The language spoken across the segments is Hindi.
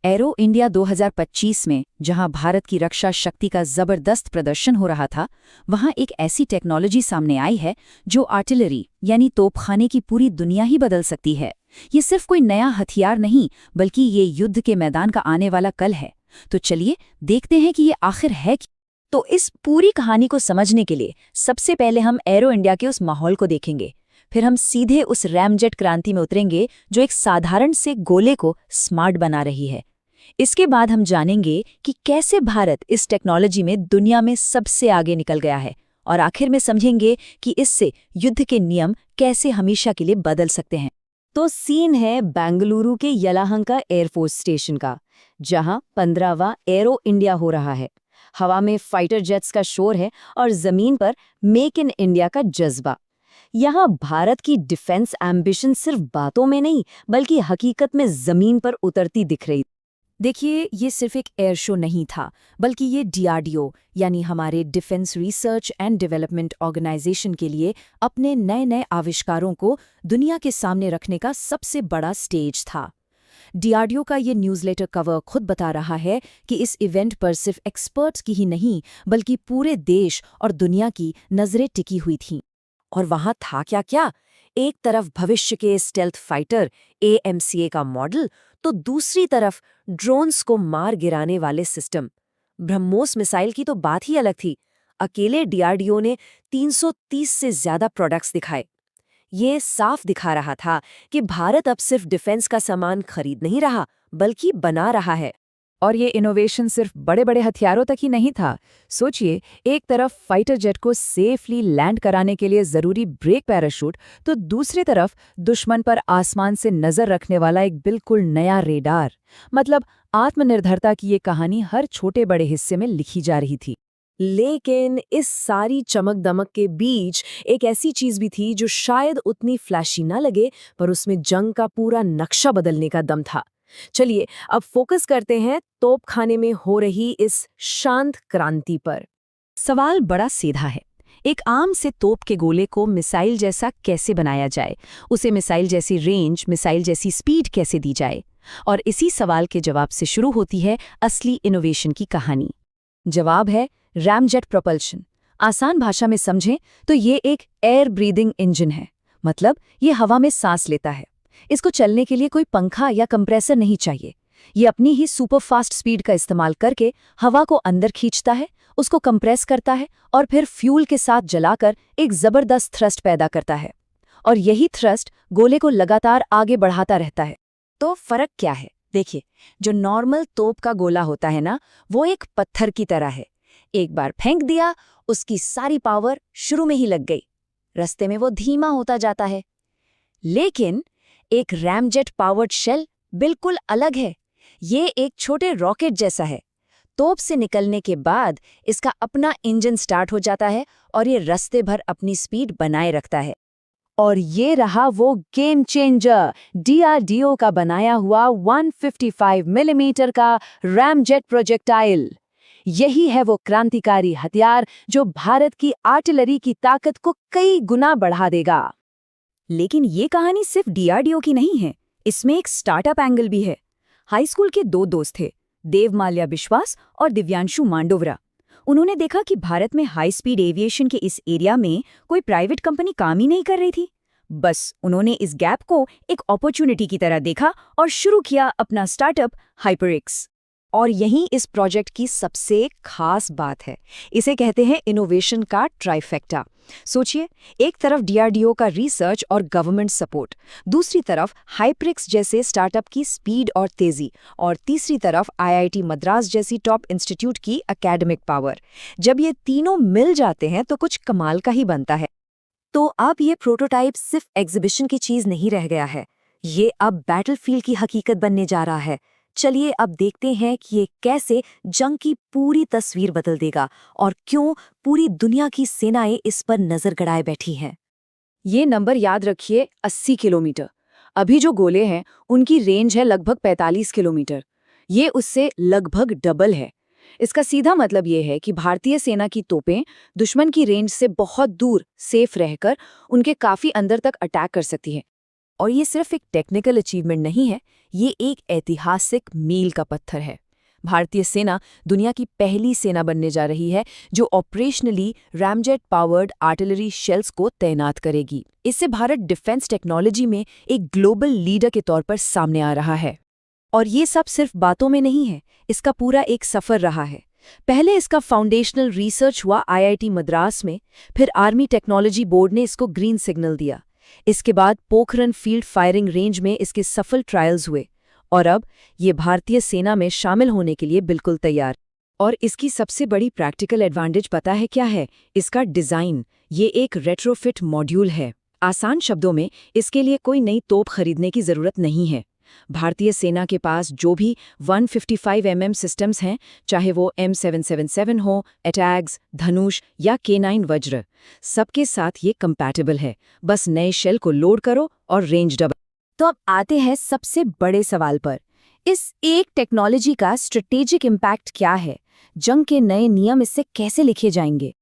एरो इंडिया 2025 में जहां भारत की रक्षा शक्ति का जबरदस्त प्रदर्शन हो रहा था, वहां एक ऐसी टेक्नोलॉजी सामने आई है जो आर्टिलरी यानी तोपखाने की पूरी दुनिया ही बदल सकती है। ये सिर्फ कोई नया हथियार नहीं, बल्कि ये युद्ध के मैदान का आने वाला कल है। तो चलिए देखते हैं कि ये आखिर है क्या। तो इस पूरी कहानी को समझने के लिए सबसे पहले हम एरो इंडिया के उस माहौल को देखेंगे। फिर हम सीधे उस रैमजेट क्रांति में उतरेंगे जो एक साधारण से गोले को स्मार्ट बना रही है। इसके बाद हम जानेंगे कि कैसे भारत इस टेक्नोलॉजी में दुनिया में सबसे आगे निकल गया है, और आखिर में समझेंगे कि इससे युद्ध के नियम कैसे हमेशा के लिए बदल सकते हैं। तो सीन है बेंगलुरु के यलाहंका एयरफोर्स स्टेशन का, जहां 15वां एरो इंडिया हो रहा है। हवा में फाइटर जेट्स का शोर है और जमीन पर मेक इन इंडिया का जज्बा। यहाँ भारत की डिफेंस एम्बिशन सिर्फ बातों में नहीं, बल्कि हकीकत में जमीन पर उतरती दिख रही। देखिए, ये सिर्फ एक एयर शो नहीं था, बल्कि ये डीआरडीओ यानी हमारे defence research and development organisation के लिए अपने नए नए आविष्कारों को दुनिया के सामने रखने का सबसे बड़ा स्टेज था। डीआरडीओ का ये न्यूज़लेटर कवर खुद बता रहा है कि इस इवेंट पर सिर्फ एक्सपर्ट्स की ही नहीं, बल्कि पूरे देश और दुनिया की नजरें टिकी हुई थीं। और वहां था क्या क्या? एक तरफ भविष्य के स्टेल्थ फाइटर एएमसीए का मॉडल, तो दूसरी तरफ ड्रोन्स को मार गिराने वाले सिस्टम। ब्रह्मोस मिसाइल की तो बात ही अलग थी। अकेले डीआरडीओ ने 330 से ज्यादा प्रोडक्ट्स दिखाए। ये साफ दिखा रहा था कि भारत अब सिर्फ डिफेंस का सामान खरीद नहीं रहा, बल्कि बना रहा है। और ये इनोवेशन सिर्फ बड़े बड़े हथियारों तक ही नहीं था। सोचिए, एक तरफ फाइटर जेट को सेफली लैंड कराने के लिए जरूरी ब्रेक पैराशूट, तो दूसरी तरफ दुश्मन पर आसमान से नजर रखने वाला एक बिल्कुल नया रेडार। मतलब आत्मनिर्भरता की ये कहानी हर छोटे बड़े हिस्से में लिखी जा रही थी। लेकिन इस सारी चमक दमक के बीच एक ऐसी चीज भी थी जो शायद उतनी फ्लैशी ना लगे, पर उसमें जंग का पूरा नक्शा बदलने का दम था। चलिए अब फोकस करते हैं तोपखाने में हो रही इस शांत क्रांति पर। सवाल बड़ा सीधा है। एक आम से तोप के गोले को मिसाइल जैसा कैसे बनाया जाए? उसे मिसाइल जैसी रेंज, मिसाइल जैसी स्पीड कैसे दी जाए? और इसी सवाल के जवाब से शुरू होती है असली इनोवेशन की कहानी। जवाब है रैमजेट प्रोपल्शन। आसान भाषा में समझें तो ये एक एयर ब्रीदिंग इंजन है। मतलब ये हवा में सांस लेता है। इसको चलने के लिए कोई पंखा या कंप्रेसर नहीं चाहिए। ये अपनी ही सुपर फास्ट स्पीड का इस्तेमाल करके हवा को अंदर खींचता है, उसको कंप्रेस करता है और फिर फ्यूल के साथ जलाकर एक जबरदस्त थ्रस्ट पैदा करता है। और यही थ्रस्ट गोले को लगातार आगे बढ़ाता रहता है। तो फर्क क्या है? देखिए, जो नॉर्मल तोप का गोला होता है ना, वो एक पत्थर की तरह है। एक बार फेंक दिया, उसकी सारी पावर शुरू में ही लग गई। रास्ते में वो धीमा होता जाता है। लेकिन एक रैमजेट पावर्ड शेल बिल्कुल अलग है। ये एक छोटे रॉकेट जैसा है। तोप से निकलने के बाद इसका अपना इंजन स्टार्ट हो जाता है और ये रास्ते भर अपनी स्पीड बनाए रखता है। और ये रहा वो गेम चेंजर, डीआरडीओ का बनाया हुआ 155 मिलीमीटर का रैमजेट प्रोजेक्टाइल। यही है वो क्रांतिकारी हथियार जो भारत की आर्टिलरी की ताकत को कई गुना बढ़ा देगा। लेकिन ये कहानी सिर्फ डीआरडीओ की नहीं है, इसमें एक स्टार्टअप एंगल भी है। हाई स्कूल के दो दोस्त थे, देवमाल्या बिश्वास और दिव्यांशु मांडोवरा। उन्होंने देखा कि भारत में हाई स्पीड एविएशन के इस एरिया में कोई प्राइवेट कंपनी काम ही नहीं कर रही थी। बस उन्होंने इस गैप को एक अपॉर्चुनिटी की तरह देखा और शुरू किया अपना स्टार्टअप हाइपरएक्स। और यही इस प्रोजेक्ट की सबसे खास बात है। इसे कहते हैं इनोवेशन का ट्राइफेक्टा। सोचिए, एक तरफ डीआरडीओ का रिसर्च और गवर्नमेंट सपोर्ट, दूसरी तरफ हाइपरएक्स जैसे स्टार्टअप की स्पीड और तेजी, और तीसरी तरफ आईआईटी मद्रास जैसी टॉप इंस्टीट्यूट की एकेडमिक पावर। जब ये तीनों मिल जाते हैं तो कुछ कमाल का ही बनता है। तो अब ये प्रोटोटाइप सिर्फ एग्जीबिशन की चीज नहीं रह गया है, ये अब बैटलफील्ड की हकीकत बनने जा रहा है। चलिए अब देखते हैं कि ये कैसे जंग की पूरी तस्वीर बदल देगा और क्यों पूरी दुनिया की सेनाएं इस पर नजर गड़ाए बैठी हैं। ये नंबर याद रखिए, 80 किलोमीटर। अभी जो गोले हैं उनकी रेंज है लगभग 45 किलोमीटर। ये उससे लगभग डबल है। इसका सीधा मतलब ये है कि भारतीय सेना की तोपें दुश्मन की रेंज से बहुत दूर सेफ रहकर उनके काफी अंदर तक अटैक कर सकती हैं। और ये सिर्फ एक टेक्निकल अचीवमेंट नहीं है, ये एक ऐतिहासिक मील का पत्थर है। भारतीय सेना दुनिया की पहली सेना बनने जा रही है जो operationally ramjet powered artillery shells को तैनात करेगी। इससे भारत डिफेंस टेक्नोलॉजी में एक ग्लोबल लीडर के तौर पर सामने आ रहा है। और ये सब सिर्फ बातों में नहीं है, इसका पूरा एक सफ़र रहा है। पहले इसका फाउंडेशनल रिसर्च हुआ IIT मद्रास में, फिर आर्मी टेक्नोलॉजी बोर्ड ने इसको ग्रीन सिग्नल दिया। इसके बाद पोखरन फील्ड फायरिंग रेंज में इसके सफल ट्रायल्स हुए और अब ये भारतीय सेना में शामिल होने के लिए बिल्कुल तैयार। और इसकी सबसे बड़ी प्रैक्टिकल एडवांटेज पता है क्या है? इसका डिज़ाइन। ये एक रेट्रोफिट मॉड्यूल है। आसान शब्दों में, इसके लिए कोई नई तोप खरीदने की ज़रूरत नहीं है। भारतीय सेना के पास जो भी 155 mm सिस्टम्स हैं, चाहे वो M777 हो, अटैग्स, धनुष या K9 वज्र, सबके साथ ये कंपैटिबल है। बस नए शेल को लोड करो और रेंज डबल। तो अब आते हैं सबसे बड़े सवाल पर। इस एक टेक्नोलॉजी का स्ट्रेटेजिक इम्पैक्ट क्या है? जंग के नए नियम इससे कैसे लिखे जाएंगे?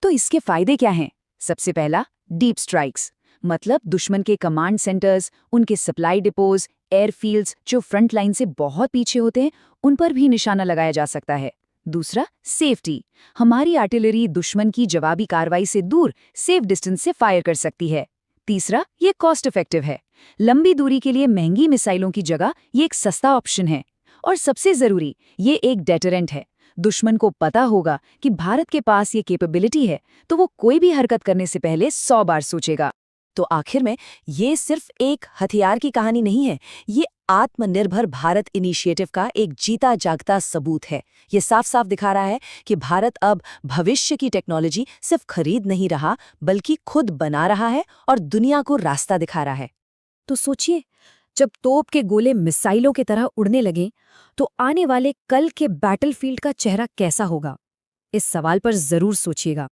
तो इसके फायदे क्या हैं? सबसे पहला, डीप स्ट्राइक्स, मतलब दुश्मन के कमांड सेंटर्स, उनके सप्लाई डिपोज, एयरफील्ड्स जो फ्रंट लाइन से बहुत पीछे होते हैं, उन पर भी निशाना लगाया जा सकता है। दूसरा, सेफ्टी, हमारी आर्टिलरी दुश्मन की जवाबी कार्रवाई से दूर सेफ डिस्टेंस से फायर कर सकती है। तीसरा, ये कॉस्ट इफेक्टिव है, लंबी दूरी के लिए महंगी मिसाइलों की जगह ये एक सस्ता ऑप्शन है। और सबसे जरूरी, ये एक डेटरेंट है। दुश्मन को पता होगा कि भारत के पास ये कैपेबिलिटी है, तो वो कोई भी हरकत करने से पहले 100 बार सोचेगा। तो आखिर में ये सिर्फ एक हथियार की कहानी नहीं है, ये आत्मनिर्भर भारत इनिशिएटिव का एक जीता जागता सबूत है। ये साफ साफ दिखा रहा है कि भारत अब भविष्य की टेक्नोलॉजी सिर्फ खरीद नहीं रहा, बल्कि खुद बना रहा है और दुनिया को रास्ता दिखा रहा है। तो सोचिए, जब तोप के गोले मिसाइलों की तरह उड़ने लगें, तो आने वाले कल के बैटलफील्ड का चेहरा कैसा होगा? इस सवाल पर जरूर सोचिएगा।